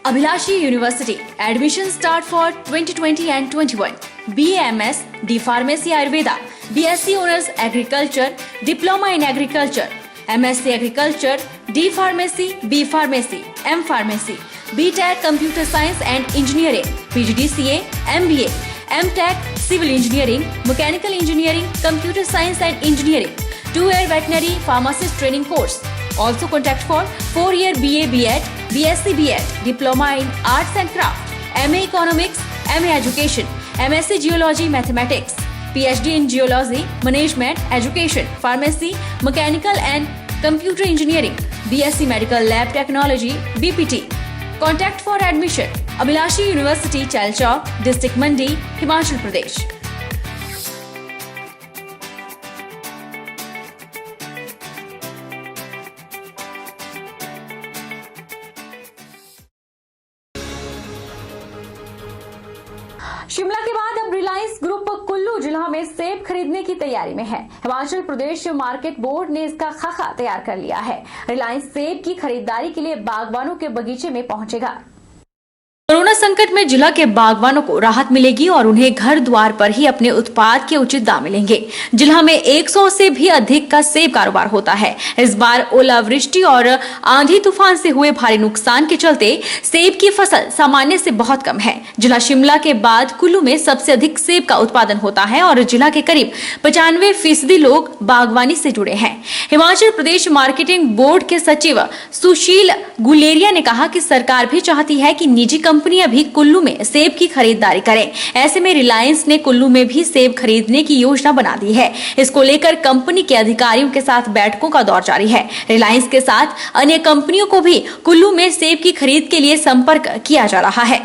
Abhilashi University. Admission start for 2020 and 21. BAMS, D Pharmacy Ayurveda, BSc Honors Agriculture, Diploma in Agriculture, MSc Agriculture, D Pharmacy, B Pharmacy, M Pharmacy, BTech Computer Science and Engineering, PGDCA, MBA, MTech Civil Engineering, Mechanical Engineering, Computer Science and Engineering, 2-year Veterinary Pharmacist Training Course. Also contact for 4-year BA BEd, BSc BEd, Diploma in Arts and Craft, MA Economics, MA Education, MSc Geology Mathematics, PhD in Geology, Management, Education, Pharmacy, Mechanical and Computer Engineering, BSc Medical Lab Technology, BPT. Contact for admission. Abhilashi University, Chalchawk, District Mandi, Himachal Pradesh. Shimla के बाद अब Reliance group Kullu जिला में सेब खरीदने की तैयारी में है। हिमाचल प्रदेश मार्केट बोर्ड ने इसका खाका तैयार कर लिया है। रिलायंस सेब की खरीदारी के लिए बागवानों के बगीचे में पहुंचेगा। कोरोना संकट में जिला के बागवानों को राहत मिलेगी और उन्हें घर द्वार पर ही अपने उत्पाद के उचित दाम मिलेंगे। जिला में 100 से भी अधिक का सेब कारोबार होता है। इस बार ओलावृष्टि और आंधी तूफान से हुए भारी नुकसान के चलते सेब की फसल सामान्य से बहुत कम है। जिला शिमला के बाद कुल्लू में सबसे अधिक सेब का उत्पादन होता है और जिला के करीब 95% लोग बागवानी से जुड़े हैं। हिमाचल प्रदेश मार्केटिंग बोर्ड के सचिव सुशील गुलेरिया ने कहा कि सरकार भी चाहती है कि निजी कंपनियां भी कुल्लू में सेब की खरीदारी करें। ऐसे में रिलायंस ने कुल्लू में भी सेब खरीदने की योजना बना दी है। इसको लेकर कंपनी के अधिकारियों के साथ बैठकों का दौर जारी है। रिलायंस के साथ अन्य कंपनियों को भी कुल्लू में सेब की खरीद के लिए संपर्क किया जा रहा है।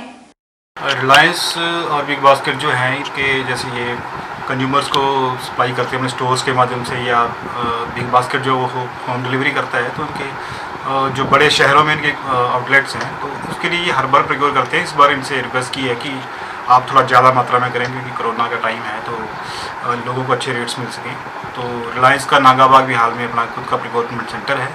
रिलायंस और बिग बास्केट जो हैं इनके जैसे ये कंज्यूमर्स को सप्लाई करते हैं अपने स्टोर्स के माध्यम से, या बिग बास्केट जो होम डिलीवरी करता है, तो उनके जो बड़े शहरों में इनके आउटलेट्स हैं, तो उसके लिए ये हर बार प्रोक्योर करते हैं। इस बार इनसे रिक्वेस्ट की है कि आप थोड़ा ज़्यादा मात्रा में करें क्योंकि कोरोना का टाइम है, तो लोगों को अच्छे रेट्स मिल सकें। तो रिलायंस का नागाबाग भी हाल में अपना खुद का प्रिकॉर्मेंट सेंटर है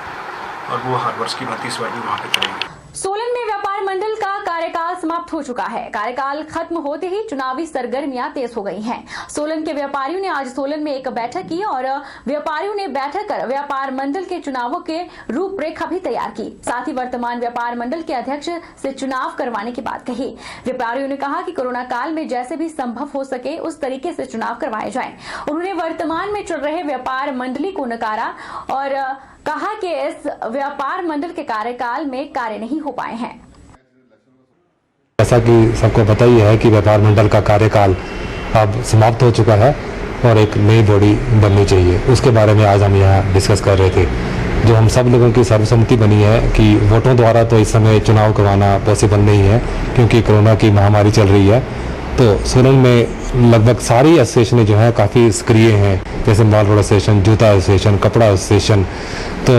और वो हर वर्ष की भांति सेवाएं वहाँ पे करेंगे। सोलन में व्यापार मंडल का कार्यकाल समाप्त हो चुका है। कार्यकाल खत्म होते ही चुनावी सरगर्मियां तेज हो गई हैं। सोलन के व्यापारियों ने आज सोलन में एक बैठक की और व्यापारियों ने बैठक कर व्यापार मंडल के चुनावों के रूपरेखा भी तैयार की। साथ ही वर्तमान व्यापार मंडल के अध्यक्ष से चुनाव करवाने की बात कही। व्यापारियों ने कहा कि कोरोना काल में जैसे भी संभव हो सके उस तरीके से चुनाव करवाए जाएं। उन्होंने वर्तमान में चल रहे व्यापार मंडली को नकारा और कहा कि इस व्यापार मंडल के कार्यकाल में कार्य नहीं हो पाए हैं। जैसा कि सबको पता ही है कि व्यापार मंडल का कार्यकाल अब समाप्त हो चुका है और एक नई बॉडी बननी चाहिए। उसके बारे में आज हम यहाँ डिस्कस कर रहे थे। जो हम सब लोगों की सर्वसम्मति बनी है कि वोटों द्वारा तो इस समय चुनाव करवाना पॉसिबल नहीं है क्योंकि कोरोना की महामारी चल रही है। तो सोलन में लगभग सारी एसोसिएशनें जो हैं काफ़ी सक्रिय हैं, जैसे माल रोड एसोसिएशन, जूता एसोसिएशन, कपड़ा एसोसिएशन। तो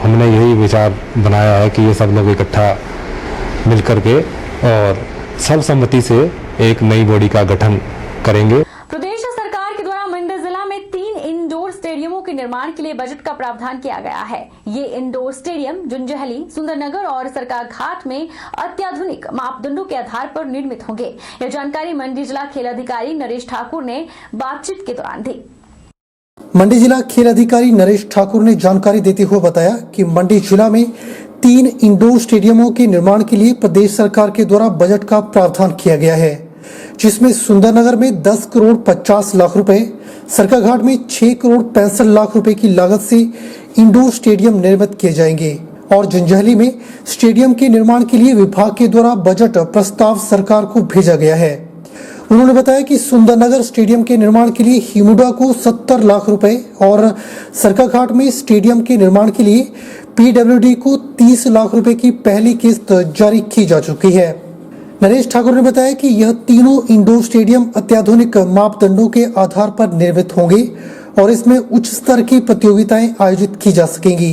हमने यही विचार बनाया है कि ये सब लोग इकट्ठा मिल करके और सर्वसम्मति से एक नई बॉडी का गठन करेंगे। प्रदेश सरकार के द्वारा मंडी जिला में 3 इंडोर स्टेडियमों के निर्माण के लिए बजट का प्रावधान किया गया है। ये इंडोर स्टेडियम जुंजहली, सुंदरनगर और सरकार घाट में अत्याधुनिक मापदंडों के आधार पर निर्मित होंगे। यह जानकारी मंडी जिला खेल अधिकारी नरेश ठाकुर ने बातचीत के दौरान दी। मंडी जिला खेल अधिकारी नरेश ठाकुर ने जानकारी देते हुए बताया कि मंडी जिला में 3 इंडोर स्टेडियमों के निर्माण के लिए प्रदेश सरकार के द्वारा बजट का प्रावधान किया गया है, जिसमें सुंदरनगर में 10 करोड़ 50 लाख रुपए, सरकाघाट में 6 करोड़ 65 लाख रुपए की लागत से इंडोर स्टेडियम निर्मित किए जाएंगे और जुंजहली में स्टेडियम के निर्माण के लिए विभाग के द्वारा बजट प्रस्ताव सरकार को भेजा गया है। उन्होंने बताया कि सुंदरनगर स्टेडियम के निर्माण के लिए हिमुडा को 70 लाख रुपए और सरकाघाट में स्टेडियम के निर्माण के लिए पीडब्ल्यूडी को 30 लाख रुपए की पहली किस्त जारी की जा चुकी है। नरेश ठाकुर ने बताया कि यह तीनों इंडोर स्टेडियम अत्याधुनिक मापदंडों के आधार पर निर्मित होंगे और इसमें उच्च स्तर की प्रतियोगिताएं आयोजित की जा सकेंगी।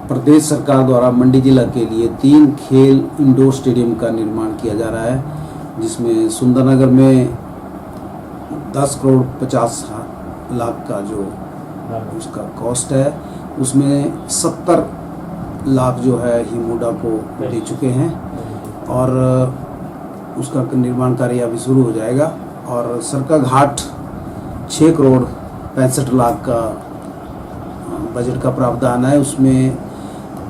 प्रदेश सरकार द्वारा मंडी जिला के लिए 3 खेल इंडोर स्टेडियम का निर्माण किया जा रहा है, जिसमें सुंदरनगर में 10 करोड़ 50 लाख का जो उसका कॉस्ट है, उसमें 70 लाख जो है हिमुडा को दे चुके हैं और उसका निर्माण कार्य अभी शुरू हो जाएगा। और सरका घाट 6 करोड़ 65 लाख का बजट का प्रावधान है, उसमें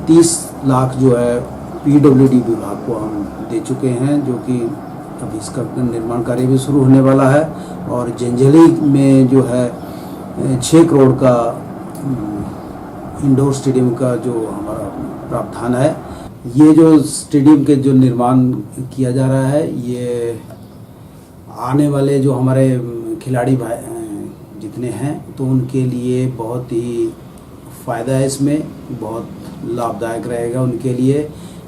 30 लाख जो है पीडब्ल्यूडी विभाग को हम दे चुके हैं, जो कि अभी इसका निर्माण कार्य भी शुरू होने वाला है। और जंजली में जो है 6 करोड़ का इंडोर स्टेडियम का जो हमारा प्रावधान है, ये जो स्टेडियम के जो निर्माण किया जा रहा है, ये आने वाले जो हमारे खिलाड़ी भाई जितने हैं तो उनके लिए बहुत ही फ़ायदा है, इसमें बहुत लाभदायक रहेगा उनके लिए,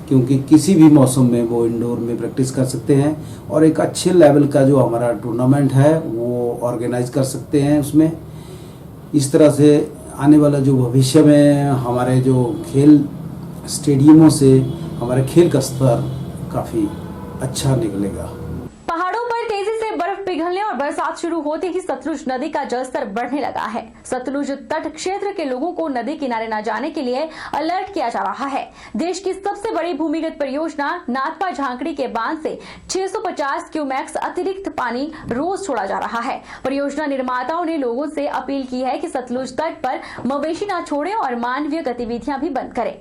क्योंकि किसी भी मौसम में वो इंडोर में प्रैक्टिस कर सकते हैं और एक अच्छे लेवल का जो हमारा टूर्नामेंट है वो ऑर्गेनाइज कर सकते हैं उसमें। इस तरह से आने वाला जो भविष्य में हमारे जो खेल स्टेडियमों से हमारे खेल का स्तर काफ़ी अच्छा निकलेगा। पहाड़ों पर तेजी से बर्फ पिघलने और बरसात शुरू होते ही सतलुज नदी का जलस्तर बढ़ने लगा है। सतलुज तट क्षेत्र के लोगों को नदी किनारे न जाने के लिए अलर्ट किया जा रहा है। देश की सबसे बड़ी भूमिगत परियोजना नाथपा झांकड़ी के बांध से 650 क्यूमेक्स अतिरिक्त पानी रोज छोड़ा जा रहा है। परियोजना निर्माताओं ने लोगों से अपील की है कि सतलुज तट पर मवेशी न छोड़ें और मानवीय गतिविधियां भी बंद करें।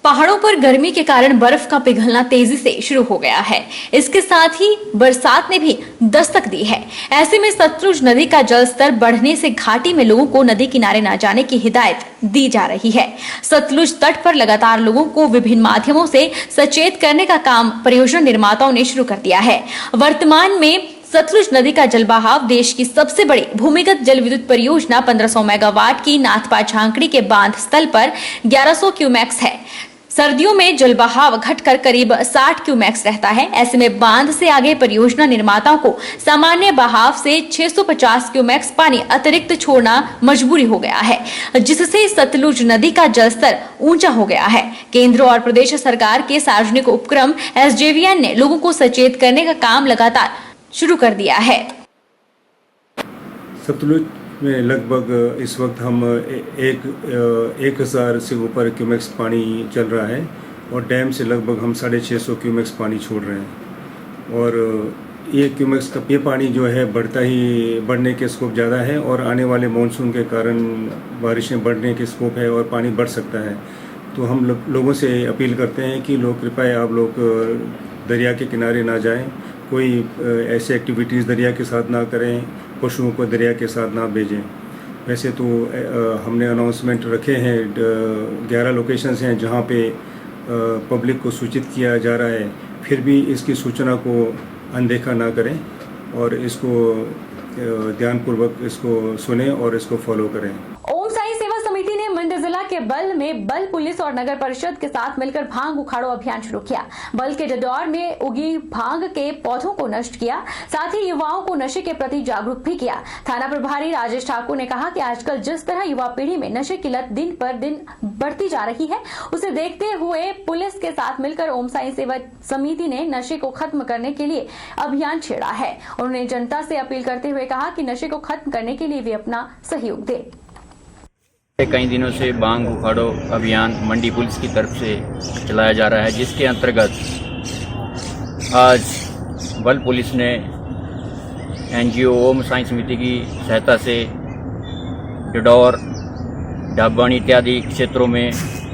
पहाड़ों पर गर्मी के कारण बर्फ का पिघलना तेजी से शुरू हो गया है। इसके साथ ही बरसात ने भी दस्तक दी है। ऐसे में सतलुज नदी का जलस्तर बढ़ने से घाटी में लोगों को नदी किनारे न जाने की हिदायत दी जा रही है। सतलुज तट पर लगातार लोगों को विभिन्न माध्यमों से सचेत करने का काम परियोजना निर्माताओं ने शुरू कर दिया है। वर्तमान में सतलुज नदी का जलबहाव देश की सबसे बड़ी भूमिगत जल विद्युत परियोजना 1500 मेगावाट की नाथपा झांकड़ी के बांध स्थल पर 1100 क्यूमेक्स है। सर्दियों में जलबहाव घटकर करीब 60 क्यूमेक्स रहता है। ऐसे में बांध से आगे परियोजना निर्माताओं को सामान्य बहाव से 650 क्यूमेक्स पानी अतिरिक्त छोड़ना मजबूरी हो गया है, जिससे सतलुज नदी का जलस्तर ऊंचा हो गया है। केंद्र और प्रदेश सरकार के सार्वजनिक उपक्रम SJVN ने लोगों को सचेत करने का काम लगातार शुरू कर दिया है। सतलुज में लगभग इस वक्त हम 1000 से ऊपर क्यूमेक्स पानी चल रहा है और डैम से लगभग हम 650 क्यूमेक्स पानी छोड़ रहे हैं। और ये क्यूमेक्स का ये पानी जो है बढ़ने के स्कोप ज़्यादा है और आने वाले मानसून के कारण बारिशें बढ़ने के स्कोप है और पानी बढ़ सकता है। तो हम लोगों से अपील करते हैं कि लोग कृपया आप लोग दरिया के किनारे ना जाएं, कोई ऐसे एक्टिविटीज़ दरिया के साथ ना करें, पशुओं को दरिया के साथ ना भेजें। वैसे तो हमने अनाउंसमेंट रखे हैं, 11 लोकेशंस हैं जहां पे पब्लिक को सूचित किया जा रहा है, फिर भी इसकी सूचना को अनदेखा ना करें और इसको ध्यानपूर्वक इसको सुने और इसको फॉलो करें। ओम साई सेवा समिति ने मंडी जिला के बल में बल पुलिस और नगर परिषद के साथ मिलकर भांग उखाड़ो अभियान शुरू किया। बल के डडौर में उगी भांग के पौधों को नष्ट किया, साथ ही युवाओं को नशे के प्रति जागरूक भी किया। थाना प्रभारी राजेश ठाकुर ने कहा कि आजकल जिस तरह युवा पीढ़ी में नशे की लत दिन पर दिन बढ़ती जा रही है, उसे देखते हुए पुलिस के साथ मिलकर ओम साई सेवा समिति ने नशे को खत्म करने के लिए अभियान छेड़ा है। उन्होंने जनता से अपील करते हुए कहा कि नशे को खत्म करने के लिए वे अपना सहयोग दें। कई दिनों से भांग उखाड़ो अभियान मंडी पुलिस की तरफ से चलाया जा रहा है, जिसके अंतर्गत आज बल पुलिस ने NGO ओम साई समिति की सहायता से डडौर, डाबानी इत्यादि क्षेत्रों में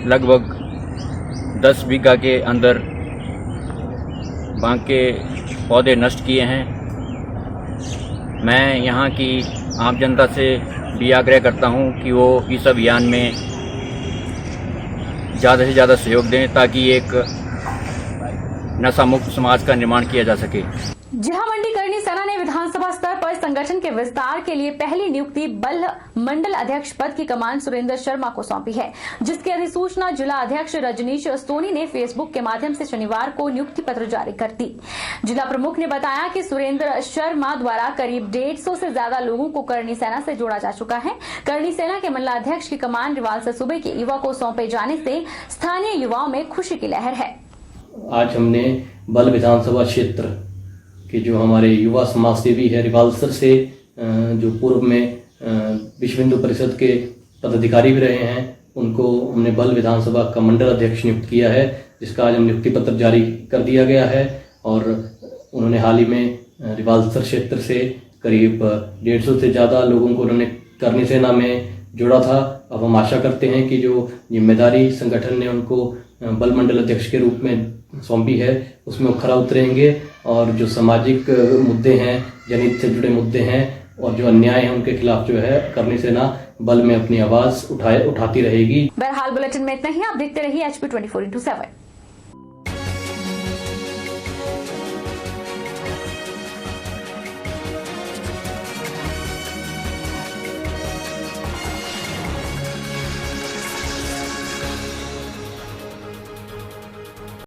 लगभग 10 बीघा के अंदर भांग के पौधे नष्ट किए हैं। मैं यहाँ की आम जनता से भी आग्रह करता हूँ कि वो इस अभियान में ज़्यादा से ज़्यादा सहयोग दें ताकि एक नशा मुक्त समाज का निर्माण किया जा सके। जिला मंडी करनी सेना ने विधानसभा स्तर पर संगठन के विस्तार के लिए पहली नियुक्ति बल मंडल अध्यक्ष पद की कमान सुरेंद्र शर्मा को सौंपी है, जिसकी अधिसूचना जिला अध्यक्ष रजनीश सोनी ने फेसबुक के माध्यम से शनिवार को नियुक्ति पत्र जारी कर दी। जिला प्रमुख ने बताया कि सुरेंद्र शर्मा द्वारा करीब 150 से ज्यादा लोगों को करनी सेना से जोड़ा जा चुका है। करनी सेना के मंडलाध्यक्ष की कमान रिवालसर सूबे के युवा को सौंपे जाने से स्थानीय युवाओं में खुशी की लहर है। आज हमने बल विधानसभा क्षेत्र कि जो हमारे युवा समाज सेवी है रिवालसर से, जो पूर्व में विश्व हिंदू परिषद के पदाधिकारी भी रहे हैं उनको हमने बल विधानसभा का मंडल अध्यक्ष नियुक्त किया है, जिसका आज हम नियुक्ति पत्र जारी कर दिया गया है। और उन्होंने हाल ही में रिवाल्सर क्षेत्र से करीब 150 से ज़्यादा लोगों को उन्होंने करनी सेना में जोड़ा था। अब हम आशा करते हैं कि जो जिम्मेदारी संगठन ने उनको बल मंडल अध्यक्ष के रूप में सौंपी है उसमें वो खरा उतरेंगे और जो सामाजिक मुद्दे हैं, जनहित से जुड़े मुद्दे हैं और जो अन्याय है उनके खिलाफ जो है करनी सेना बल में अपनी आवाज़ उठाती रहेगी। बहरहाल बुलेटिन में इतना ही। आप देखते रहिए HP 24/7।